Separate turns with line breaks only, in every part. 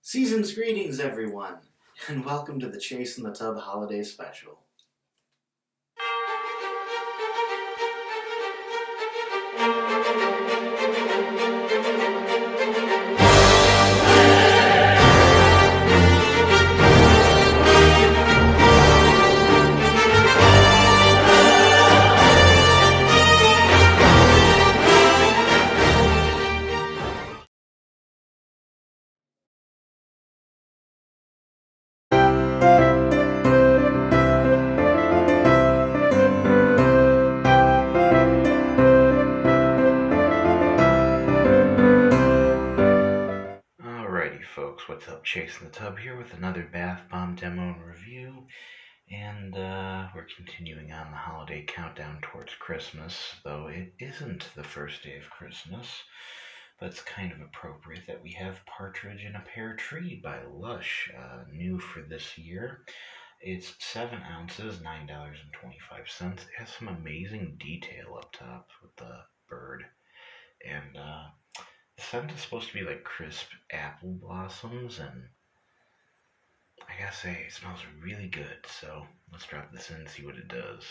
Season's greetings, everyone, and welcome to the Chase in the Tub Holiday Special.
Alrighty folks, what's up? Chase in the Tub here with another bath bomb demo and review, and we're continuing on the holiday countdown towards Christmas, though it isn't the first day of Christmas, but it's kind of appropriate that we have Partridge in a Pear Tree by LUSH, new for this year. It's 7 ounces, $9.25. It has some amazing detail up top with the bird, and the scent is supposed to be like crisp apple blossoms, and I gotta say, it smells really good, so let's drop this in and see what it does.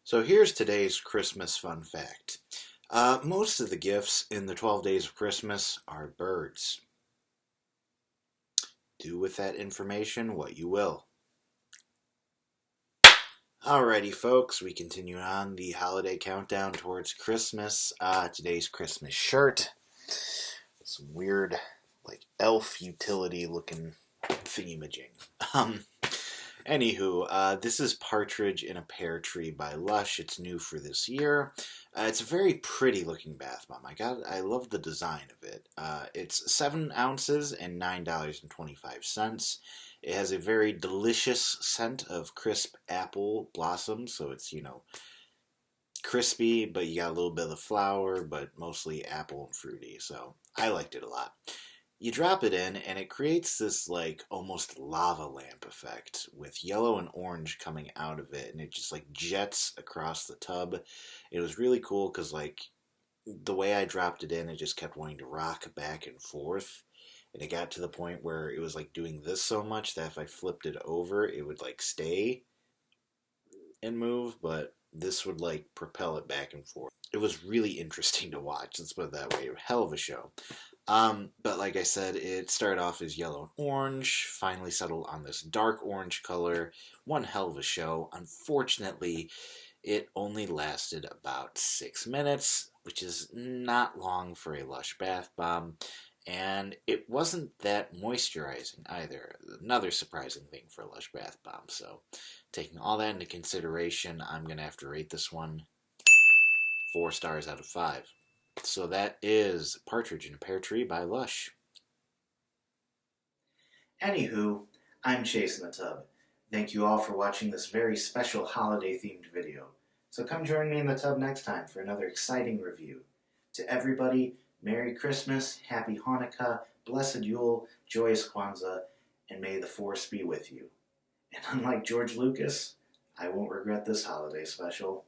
So here's today's Christmas fun fact. Most of the gifts in the 12 Days of Christmas are birds. Do with that information what you will. Alrighty, folks, we continue on the holiday countdown towards Christmas. Today's Christmas shirt. Some weird, like, elf utility looking thingy-majing. Anywho, this is Partridge in a Pear Tree by LUSH. It's new for this year. It's a very pretty looking bath bomb. I love the design of it. It's 7 ounces and $9.25. It has a very delicious scent of crisp apple blossoms, so it's, crispy, but you got a little bit of the flower, but mostly apple and fruity, so I liked it a lot. You drop it in, and it creates this, almost lava lamp effect with yellow and orange coming out of it, and it just, jets across the tub. It was really cool because, the way I dropped it in, it just kept wanting to rock back and forth, and it got to the point where it was, doing this so much that if I flipped it over, it would, stay and move, but this would, propel it back and forth. It was really interesting to watch, let's put it that way. Hell of a show. But like I said, it started off as yellow and orange, finally settled on this dark orange color. One hell of a show. Unfortunately, it only lasted about 6 minutes, which is not long for a LUSH bath bomb. And it wasn't that moisturizing either. Another surprising thing for a LUSH bath bomb. So taking all that into consideration, I'm going to have to rate this one 4 stars out of 5. So that is Partridge in a Pear Tree by Lush. Anywho, I'm Chasing the Tub. Thank you all for watching this very special holiday-themed video. So come join me in the tub next time for another exciting review. To everybody, Merry Christmas, Happy Hanukkah, Blessed Yule, Joyous Kwanzaa, and may the Force be with you. And unlike George Lucas, I won't regret this holiday special.